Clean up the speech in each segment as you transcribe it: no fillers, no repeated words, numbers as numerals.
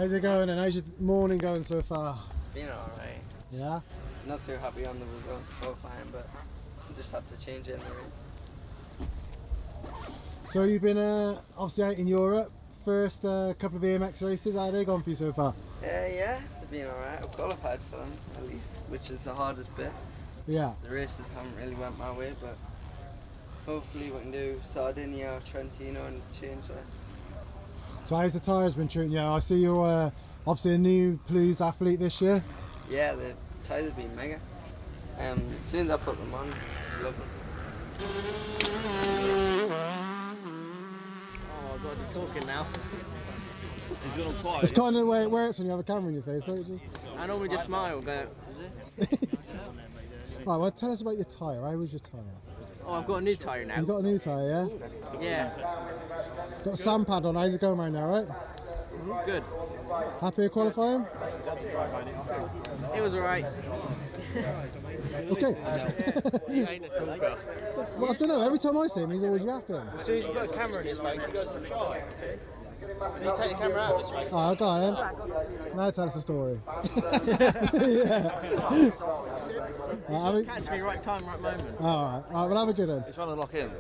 How's it going and how's your morning going so far? Been alright. Yeah? Not too happy on the result qualifying, but just have to change it in the race. So you've been obviously out in Europe, first couple of BMX races, how have they gone for you so far? Yeah, they've been alright. I've qualified for them at least, which is the hardest bit. Yeah. The races haven't really went my way, but hopefully we can do Sardinia or Trentino and change that. So how's the tyres been treating you? I see you're obviously a new Blues athlete this year. Yeah, the tyres have been mega. As soon as I put them on, love them. Oh god, you're talking now. He's gone on fire. It's kind of the way it works when you have a camera in your face, don't you? I normally just smile, but... Right, well tell us about your tyre. How was your tyre? Oh, I've got a new tyre now. You got a new tyre, yeah? Yeah. Got a sand pad on, how's it going right now, right? It's good. Happy with qualifying? It was alright. Okay. He ain't a talker. Well, I don't know, every time I see him he's always yapping. As soon as you put a camera in his face, he goes shy. And you take the camera out of his face. Oh, okay then. Now tell us a story. Yeah. Catch me right time, right moment. Alright, we'll have a good one. He's trying to lock in.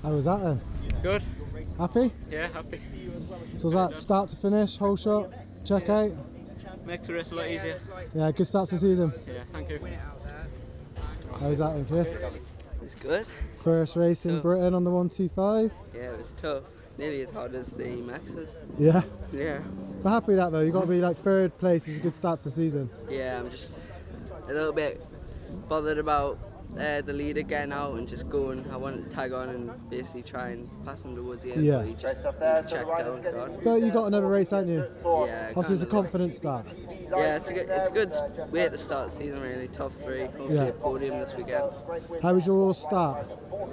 How was that then? Good. Happy? Yeah, happy. So was that start to finish, whole shot, check out? Makes the race a lot easier. Yeah, good start to the season. Yeah, thank you. How was that then for you? It was good. First race in Tough. Britain on the 125? Yeah, it was tough. Nearly as hard as the Maxes. Yeah. Yeah. But happy with that though, you got to be like third place is a good start to the season. Yeah, I'm just a little bit bothered about the leader getting out and just going. I wanted to tag on and basically try and pass him towards the end, Yeah. but he just checked out and gone. But you got another race, haven't you? Yeah, Also, it's a kinda. confident start. Yeah, it's a good way to start the season really. Top 3, hopefully Yeah. a podium this weekend. How was your start?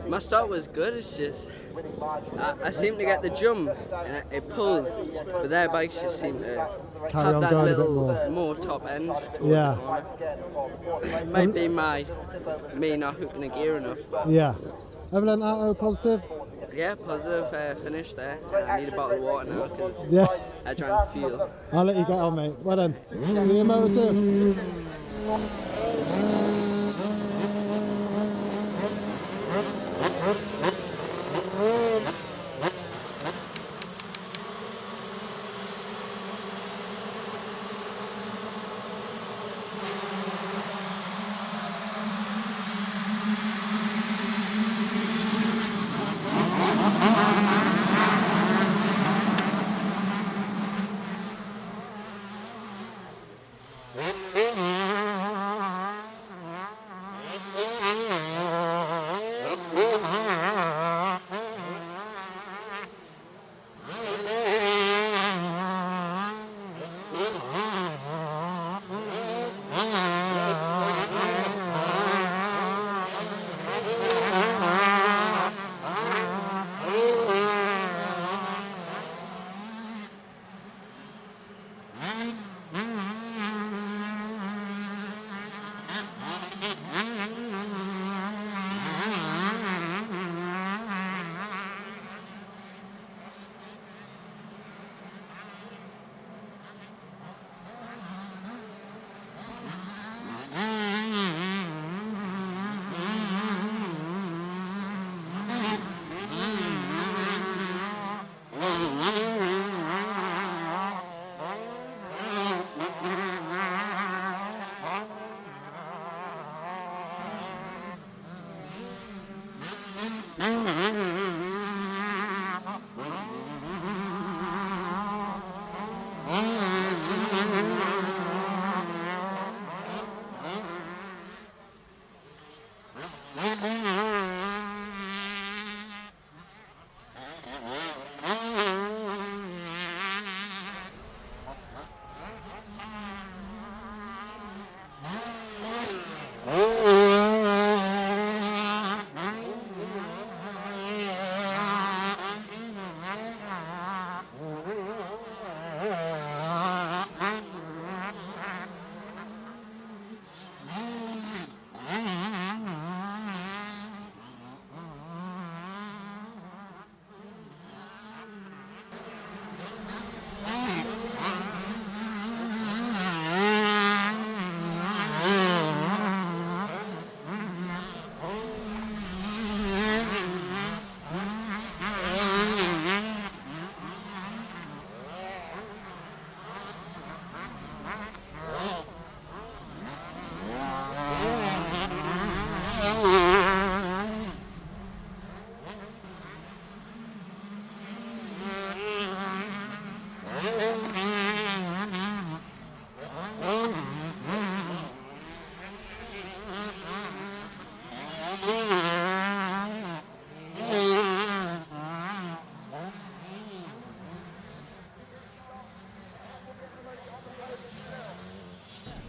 My start was good, it's just I seem to get the jump and it pulls, but their bikes just seem to Carry have on that going a bit little more. top end towards Yeah. the corner. It might be me not hooping a gear enough. Yeah. Other than that, though, positive? Yeah, positive finish there. I need a bottle of water now because Yeah. I drank fuel. I'll let you get on, mate. Well done. See you in Moto 2.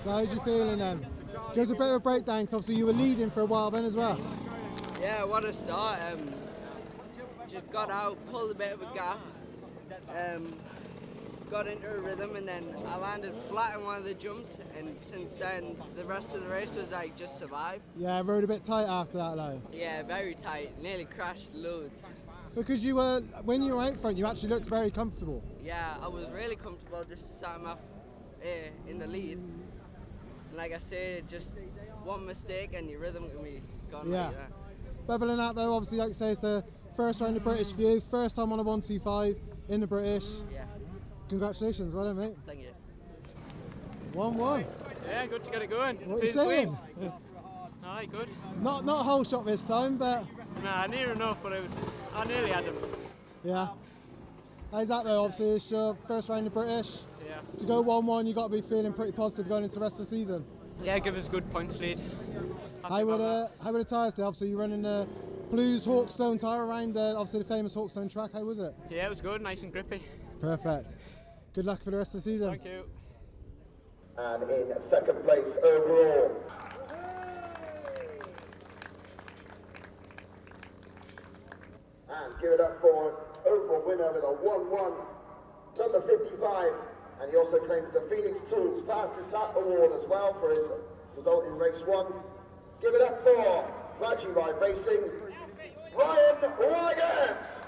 So how's you feeling then? Give us a bit of a breakdown, because obviously you were leading for a while then as well. Yeah, what a start. Just got out, pulled a bit of a gap, got into a rhythm, and then I landed flat in one of the jumps, and since then the rest of the race was like just survive. Yeah, rode a bit tight after that though. Yeah, very tight, nearly crashed loads. Because you were, when you were out front, you actually looked very comfortable. Yeah, I was really comfortable just starting off in the lead. And like I said, just one mistake and your rhythm can be gone Yeah. like that. But other than that though, obviously like I say, it's the first round of British for you, first time on a 125 in the British. Yeah, Congratulations, well done mate. thank you. 1-1. Yeah, good to get it going. What are you Bit sweet. saying? Aye, good. Not a whole shot this time, but Nah, near enough, but I nearly had him. yeah. How's that though? Obviously it's your first round of British. Yeah. To go 1-1, you got to be feeling pretty positive going into the rest of the season. Yeah, give us good points lead. How would the tyres stay? Obviously you're running the Blues Hawkstone tyre around obviously the famous Hawkstone track. How was it? Yeah, it was good, nice and grippy. Perfect. Good luck for the rest of the season. Thank you. And in second place overall. And give it up for overall winner with a 1-1, number 55. And he also claims the Phoenix Tools Fastest Lap Award as well for his result in race 1. Give it up for Raji Ride Racing, Ryan Wygant.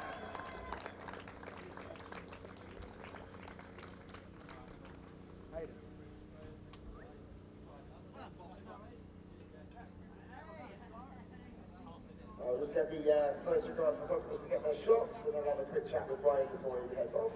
I'll just get the photograph photographers to get their shots, and then I'll have a quick chat with Ryan before he heads off.